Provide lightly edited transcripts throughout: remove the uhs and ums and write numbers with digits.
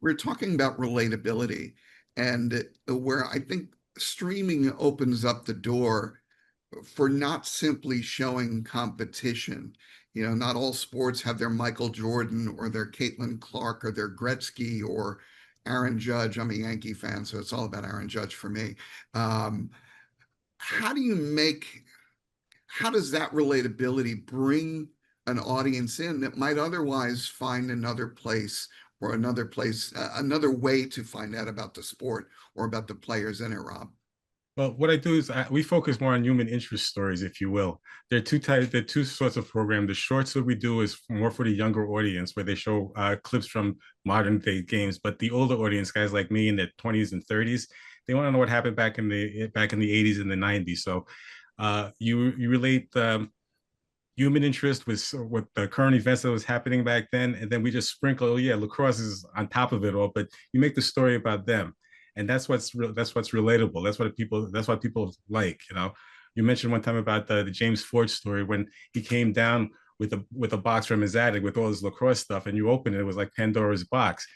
we're talking about relatability, and where I think streaming opens up the door for not simply showing competition. You know, not all sports have their Michael Jordan or their Caitlin Clark or their Gretzky or Aaron Judge. I'm a Yankee fan, so it's all about Aaron Judge for me. Um, how do you make, how does that relatability bring an audience in that might otherwise find another place or another place, another way to find out about the sport or about the players in it, Rob? Well, what I do is we focus more on human interest stories, if you will. There are two types. There are two sorts of program. The shorts that we do is more for the younger audience, where they show clips from modern day games. But the older audience, guys like me in their 20s and 30s, they want to know what happened back in the 80s and the 90s. So you relate human interest with the current events that was happening back then, and then we just sprinkle, oh yeah, lacrosse is on top of it all, but you make the story about them, and that's what's relatable. That's what people like. You know, you mentioned one time about the James Ford story when he came down with a box from his attic with all his lacrosse stuff, and you open it, it was like Pandora's box.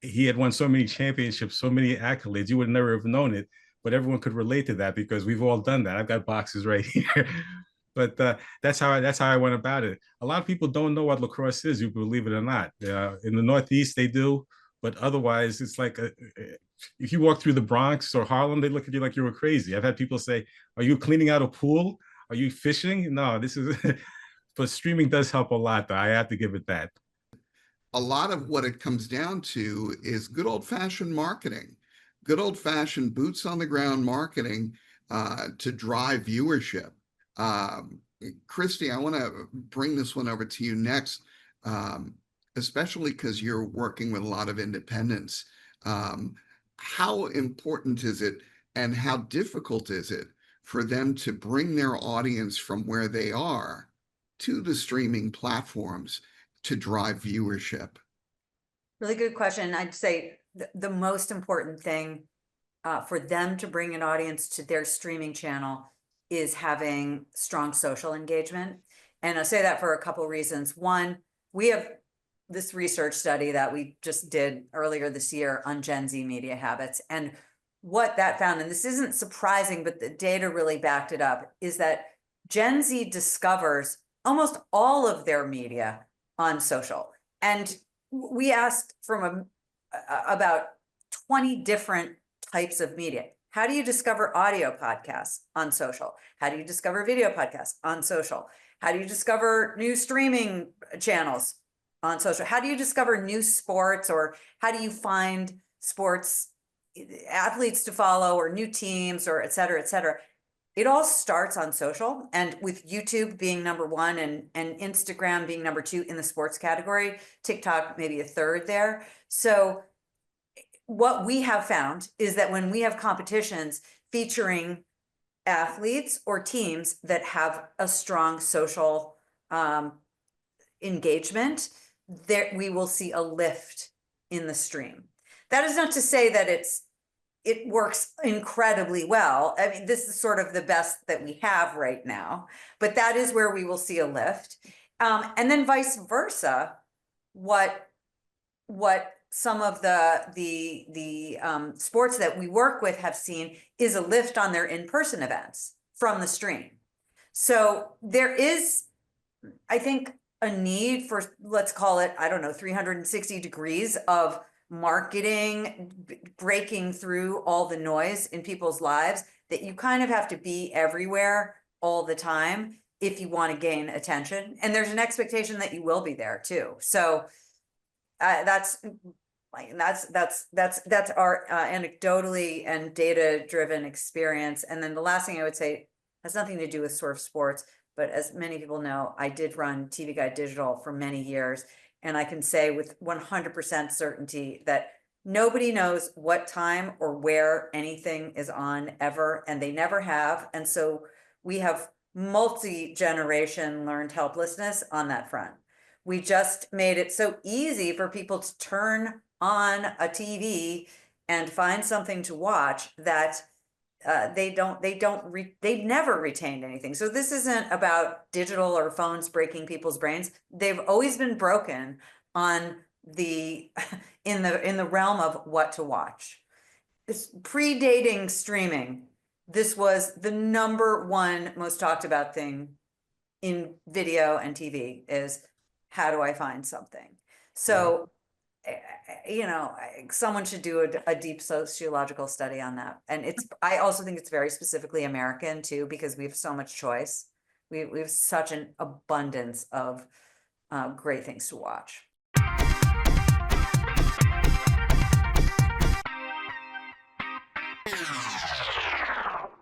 He had won so many championships, so many accolades, you would never have known it, but everyone could relate to that because we've all done that. I've got boxes right here. But that's how I went about it. A lot of people don't know what lacrosse is, you believe it or not. In the Northeast, they do, but otherwise, it's like if you walk through the Bronx or Harlem, they look at you like you were crazy. I've had people say, "Are you cleaning out a pool? Are you fishing?" No, this is. But streaming does help a lot, though. I have to give it that. A lot of what it comes down to is good old fashioned marketing, good old fashioned boots on the ground marketing to drive viewership. Um, Christy, I want to bring this one over to you next, especially because you're working with a lot of independents. Um, how important is it and how difficult is it for them to bring their audience from where they are to the streaming platforms to drive viewership? Really good question. I'd say the most important thing for them to bring an audience to their streaming channel is having strong social engagement. And I say that for a couple of reasons. One, we have this research study that we just did earlier this year on Gen Z media habits. And what that found, and this isn't surprising, but the data really backed it up, is that Gen Z discovers almost all of their media on social. And we asked from about 20 different types of media. How do you discover audio podcasts on social? How do you discover video podcasts on social? How do you discover new streaming channels on social? How do you discover new sports, or how do you find sports athletes to follow or new teams, or et cetera, et cetera? It all starts on social, and with YouTube being number one and Instagram being number two in the sports category, TikTok maybe a third there. So what we have found is that when we have competitions featuring athletes or teams that have a strong social engagement, there we will see a lift in the stream. That is not to say that it works incredibly well. I mean, this is sort of the best that we have right now, but that is where we will see a lift. And then vice versa, what some of the sports that we work with have seen is a lift on their in-person events from the stream. So there is, I think, a need for, let's call it, I don't know, 360 degrees of marketing, breaking through all the noise in people's lives, that you kind of have to be everywhere all the time if you want to gain attention. And there's an expectation that you will be there too. So that's our anecdotally and data-driven experience. And then the last thing I would say has nothing to do with Swerve Sports, but as many people know, I did run TV Guide Digital for many years. And I can say with 100% certainty that nobody knows what time or where anything is on ever, and they never have. And so we have multi-generation learned helplessness on that front. We just made it so easy for people to turn on a TV and find something to watch that they've never retained anything. So this isn't about digital or phones breaking people's brains. They've always been broken on the, in the realm of what to watch. It's predating streaming. This was the #1 most talked about thing in video and TV is, how do I find something? So, you know, someone should do a deep sociological study on that. And I also think it's very specifically American too, because we have so much choice. We have such an abundance of great things to watch.